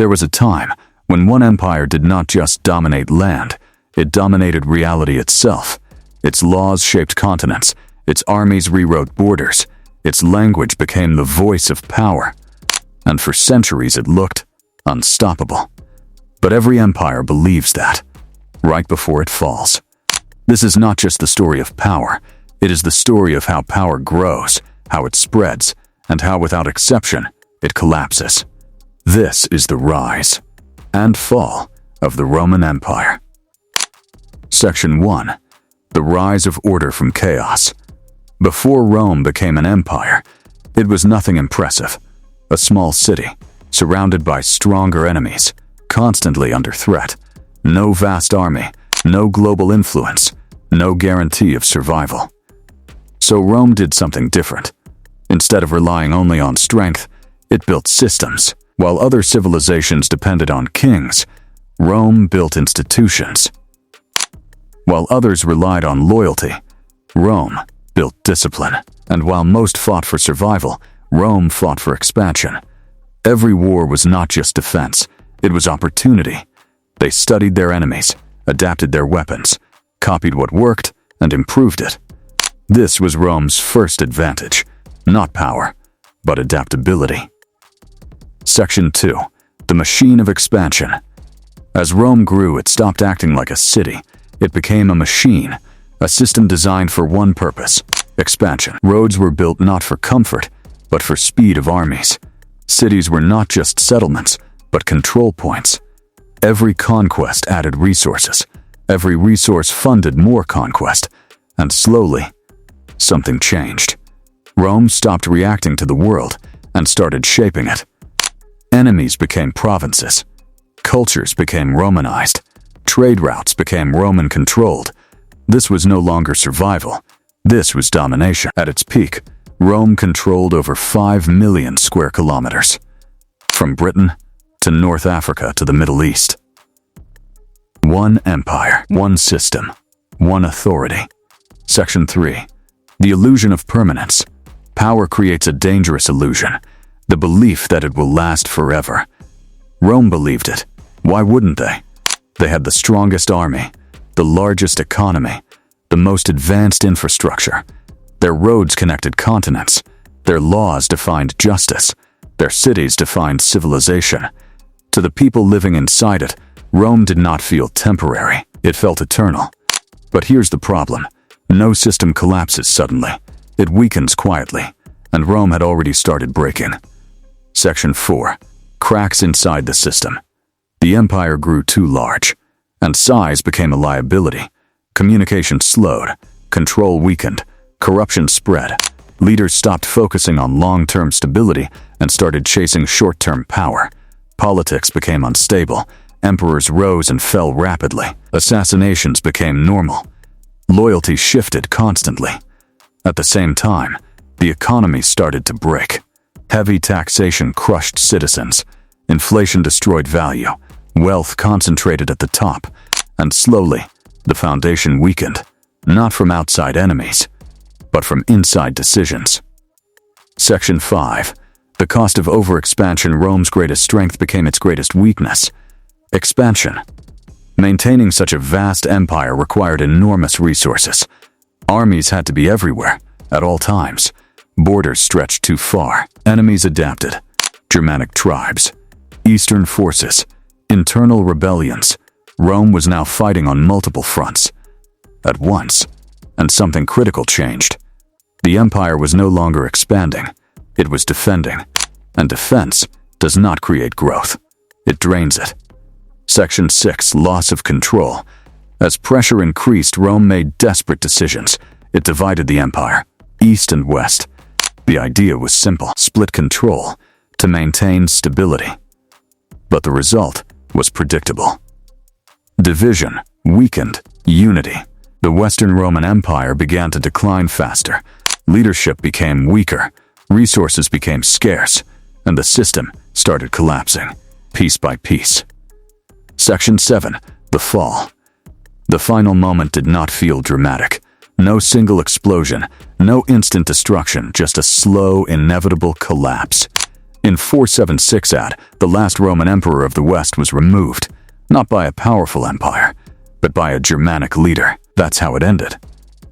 There was a time when one empire did not just dominate land, it dominated reality itself. Its laws shaped continents, its armies rewrote borders, its language became the voice of power, and for centuries it looked unstoppable. But every empire believes that, right before it falls. This is not just the story of power, it is the story of how power grows, how it spreads, and how without exception, it collapses. This is the rise and fall of the Roman Empire. Section 1. The rise of order from chaos. Before Rome became an empire, it was nothing impressive. A small city, surrounded by stronger enemies, constantly under threat. No vast army, no global influence, no guarantee of survival. So Rome did something different. Instead of relying only on strength, it built systems. While other civilizations depended on kings, Rome built institutions. While others relied on loyalty, Rome built discipline. And while most fought for survival, Rome fought for expansion. Every war was not just defense, it was opportunity. They studied their enemies, adapted their weapons, copied what worked, and improved it. This was Rome's first advantage, not power, but adaptability. Section 2. The machine of expansion. As Rome grew, it stopped acting like a city. It became a machine, a system designed for one purpose: expansion. Roads were built not for comfort, but for speed of armies. Cities were not just settlements, but control points. Every conquest added resources. Every resource funded more conquest. And slowly, something changed. Rome stopped reacting to the world and started shaping it. Enemies became provinces. Cultures became Romanized. Trade routes became Roman-controlled. This was no longer survival. This was domination. At its peak, Rome controlled over 5 million square kilometers, from Britain to North Africa to the Middle East. One empire, one system, one authority. Section 3. The illusion of permanence. Power creates a dangerous illusion, the belief that it will last forever. Rome believed it. Why wouldn't they? They had the strongest army, the largest economy, the most advanced infrastructure. Their roads connected continents. Their laws defined justice. Their cities defined civilization. To the people living inside it, Rome did not feel temporary. It felt eternal. But here's the problem. No system collapses suddenly. It weakens quietly, and Rome had already started breaking. Section 4. Cracks inside the system. The empire grew too large, and size became a liability. Communication slowed, control weakened, corruption spread. Leaders stopped focusing on long-term stability and started chasing short-term power. Politics became unstable. Emperors rose and fell rapidly. Assassinations became normal. Loyalty shifted constantly. At the same time, the economy started to break. Heavy taxation crushed citizens. Inflation destroyed value. Wealth concentrated at the top. And slowly, the foundation weakened, not from outside enemies, but from inside decisions. Section 5. The cost of overexpansion. Rome's greatest strength became its greatest weakness. Expansion. Maintaining such a vast empire required enormous resources. Armies had to be everywhere, at all times. Borders stretched too far. Enemies adapted. Germanic tribes. Eastern forces. Internal rebellions. Rome was now fighting on multiple fronts at once, and something critical changed. The empire was no longer expanding. It was defending. And defense does not create growth. It drains it. Section 6. Loss of control. As pressure increased, Rome made desperate decisions. It divided the empire, east and west. The idea was simple: split control to maintain stability. But the result was predictable. Division weakened unity. The Western Roman Empire began to decline faster. Leadership became weaker. Resources became scarce. And the system started collapsing, piece by piece. Section 7. The fall. The final moment did not feel dramatic. No single explosion, no instant destruction, just a slow, inevitable collapse. In 476 AD, the last Roman emperor of the West was removed, not by a powerful empire, but by a Germanic leader. That's how it ended.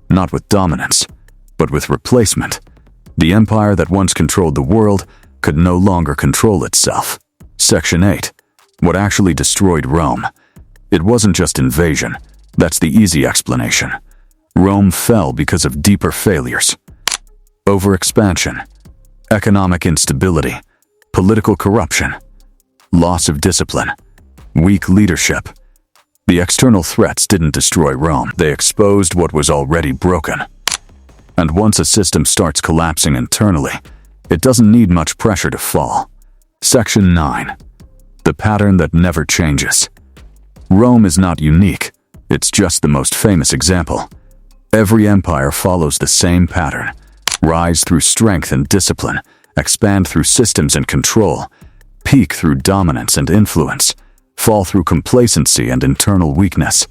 Not with dominance, but with replacement. The empire that once controlled the world could no longer control itself. Section 8. What actually destroyed Rome? It wasn't just invasion. That's the easy explanation. Rome fell because of deeper failures. Overexpansion, economic instability, political corruption, loss of discipline, weak leadership. The external threats didn't destroy Rome. They exposed what was already broken. And once a system starts collapsing internally, it doesn't need much pressure to fall. Section 9. The pattern that never changes. Rome is not unique. It's just the most famous example. Every empire follows the same pattern. Rise through strength and discipline, expand through systems and control, peak through dominance and influence, fall through complacency and internal weakness.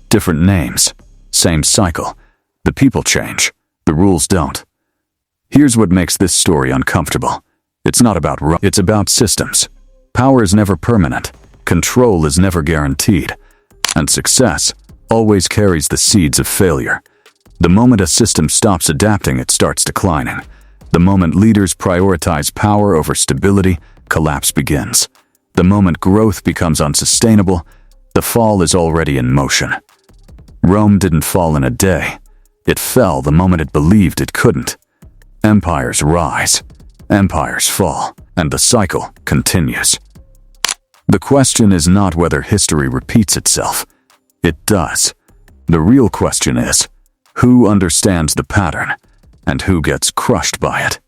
Different names, same cycle. The people change, the rules don't. Here's what makes this story uncomfortable. It's not about Rome, it's about systems. Power is never permanent, control is never guaranteed, and success always carries the seeds of failure. The moment a system stops adapting, it starts declining. The moment leaders prioritize power over stability, collapse begins. The moment growth becomes unsustainable, the fall is already in motion. Rome didn't fall in a day. It fell the moment it believed it couldn't. Empires rise, empires fall, and the cycle continues. The question is not whether history repeats itself. It does. The real question is, who understands the pattern, and who gets crushed by it?